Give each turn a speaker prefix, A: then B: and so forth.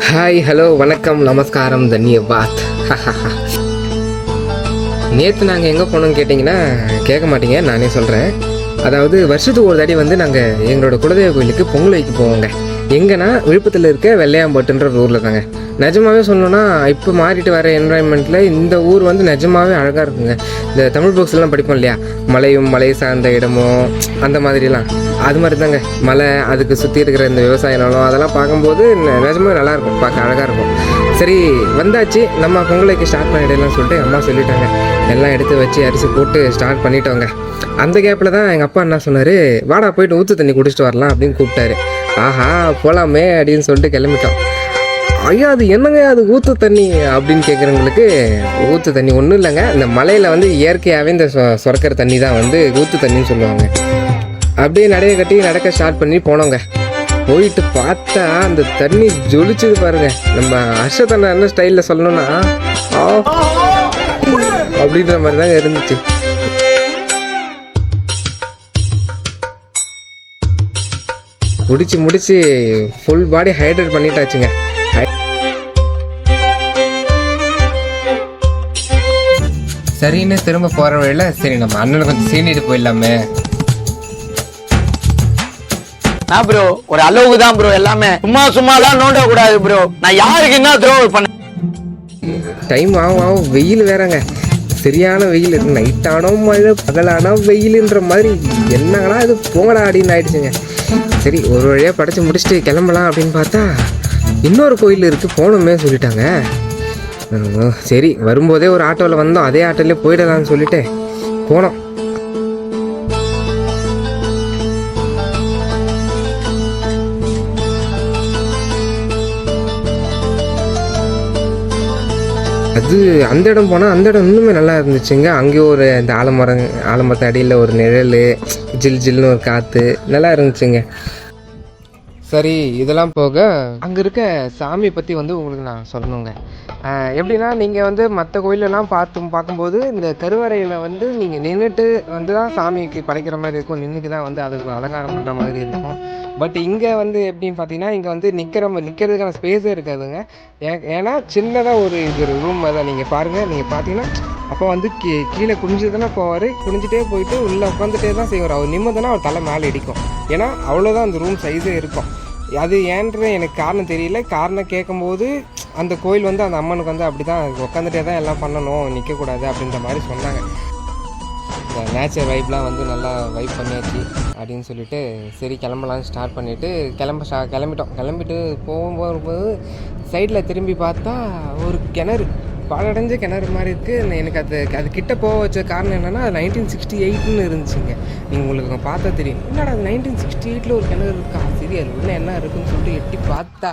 A: Hi, hello, வணக்கம், நமஸ்காரம், தன்யவாத். நேற்று நாங்கள் எங்கே போனோம்னு கேட்டிங்கன்னா கேட்க மாட்டீங்க, நானே சொல்கிறேன். அதாவது வருஷத்துக்கு ஒரு தாடி வந்து நாங்கள் எங்களோட குலதெய்வ கோயிலுக்கு பொங்கல் வைக்க போவோங்க. எங்கன்னா விழுப்புரத்தில் இருக்க வெள்ளையாம்பட்டுன்ற ஒரு ஊரில் தாங்க. நிஜமாகவே சொல்லணும்னா இப்போ மாறிட்டு வர என்வரான்மெண்ட்டில் இந்த ஊர் வந்து நிஜமாகவே அழகாக இருக்குங்க. இந்த தமிழ் புக்ஸ்லாம் படிப்போம் இல்லையா, மலையும் மலை சார்ந்த இடமும் அந்த மாதிரிலாம், அது மாதிரி தாங்க. மலை, அதுக்கு சுற்றி இருக்கிற இந்த விவசாய நிலம், அதெல்லாம் பார்க்கும்போது நிஜமாவே நல்லாயிருக்கும், பார்க்க அழகாக இருக்கும். சரி, வந்தாச்சு, நம்ம பொங்கலுக்கு ஸ்டார்ட் பண்ணிடலாம்னு சொல்லிட்டு அம்மா சொல்லிட்டாங்க. எல்லாம் எடுத்து வச்சு அரிசி போட்டு ஸ்டார்ட் பண்ணிட்டோங்க. அந்த கேப்பில் தான் எங்கள் அப்பா என்ன சொன்னார், வாடா போயிட்டு ஊற்று தண்ணி குடிச்சிட்டு வரலாம் அப்படின்னு கூப்பிட்டாரு. ஆஹா, போகலாமே அப்படின்னு சொல்லிட்டு கிளம்பிட்டோம். ஐயா, அது என்னங்க அது ஊற்று தண்ணி அப்படின்னு கேட்குறவங்களுக்கு, ஊற்று தண்ணி ஒன்றும் இல்லைங்க. இந்த மலையில் வந்து இயற்கையாகவே இந்த சுரக்கிற தண்ணி தான் வந்து ஊற்று தண்ணின்னு சொல்லுவாங்க. அப்படியே நடைய கட்டி நடக்க ஸ்டார்ட் பண்ணி போனோங்க. போயிட்டு பார்த்தா அந்த தண்ணி ஜொலிச்சுது பாருங்க. நம்ம அர்ஷத்தண்ணா என்ன ஸ்டைலில் சொல்லணும்னா அப்படின்ற மாதிரி தாங்க இருந்துச்சு. முடிச்சு ஃபுல் பாடி ஹைட்ரேட் பண்ணிட்டாச்சுங்க. சரின்னு திரும்ப போகிற வழியில் சரி நம்ம அண்ணனை கொஞ்சம் சீனிட்டு போயிடலாமே.
B: ப்ரோ ஒரு அளவுக்கு தான் ப்ரோ, எல்லாமே சும்மாலாம் நோண்ட கூடாது ப்ரோ. நான் யாருக்கு என்ன த்ரோவல் பண்ண
A: டைம் ஆகும், வெயில் வேறங்க, சரியான வெயில். நைட்டானோ மழை, பகலானோ வெயிலுன்ற மாதிரி என்னங்கடா இது போங்கடா அப்படின்னு ஆயிடுச்சுங்க. சரி, ஒரு வழியாக படைச்சு முடிச்சுட்டு கிளம்பலாம் அப்படின்னு பார்த்தா இன்னொரு கோயில் இருக்குது, போகணுமே சொல்லிட்டாங்க. சரி, வரும்போதே ஒரு ஆட்டோவில் வந்தோம், அதே ஆட்டோலேயே போயிடலாம்னு சொல்லிட்டு போனோம். அது அந்த இடம் போனால் அந்த இடம் இன்னுமே நல்லா இருந்துச்சுங்க. அங்கேயும் ஒரு இந்த ஆலமரத்து அடியில் ஒரு நிழல், ஜில்னு ஒரு காற்று நல்லா இருந்துச்சுங்க. சரி, இதெல்லாம் போக அங்கே இருக்க சாமி பற்றி வந்து உங்களுக்கு நான் சொல்லணுங்க. எப்படின்னா, நீங்கள் வந்து மற்ற கோயிலெல்லாம் பார்க்கும்போது இந்த கருவறையில் வந்து நீங்கள் நின்றுட்டு வந்து தான் சாமிக்கு படைக்கிற மாதிரி இருக்கும், நின்றுட்டு தான் வந்து அதுக்கு அலங்காரம் பண்ணுற மாதிரி இருக்கும். பட் இங்கே வந்து எப்படின்னு பார்த்தீங்கன்னா, இங்கே வந்து நிற்கிறதுக்கான ஸ்பேஸே இருக்காதுங்க. ஏன்னா சின்னதாக ஒரு இது ரூம் தான். நீங்கள் பாருங்கள், நீங்கள் பார்த்தீங்கன்னா அப்போ வந்து கீழே குனிஞ்சு தானே போவார், குனிஞ்சிட்டே போயிட்டு உள்ளே உட்காந்துட்டே தான் செய்வார். அவர் நிம்மதினா அவர் தலை மேலே இடிக்கும். ஏன்னா அவ்வளோதான் அந்த ரூம் சைஸே இருக்கும். அது ஏன்ற எனக்கு காரணம் தெரியல. காரணம் கேட்கும்போது அந்த கோயில் வந்து அந்த அம்மனுக்கு வந்து அப்படி தான் உட்காந்துட்டே தான் எல்லாம் பண்ணணும், நிற்கக்கூடாது அப்படின்ற மாதிரி சொன்னாங்க. இந்த நேச்சர் வைப்லாம் வந்து நல்லா வைப் பண்ணியாச்சு அப்படின்னு சொல்லிட்டு சரி கிளம்பலான்னு ஸ்டார்ட் பண்ணிவிட்டு கிளம்பிட்டு போகும்போது சைடில் திரும்பி பார்த்தா ஒரு கிணறு, பாழடைஞ்ச கிணறு மாதிரி இருக்குது. எனக்கு அது கிட்ட போக வச்ச காரணம் என்னென்னா, அது 1968 இருந்துச்சுங்க. நீங்கள் உங்களுக்கு பார்த்தா தெரியும், என்னடா அது 1968 ஒரு கிணறு இருக்கா, சரி அது உள்ள என்ன இருக்குன்னு சொல்லிட்டு எட்டி பார்த்தா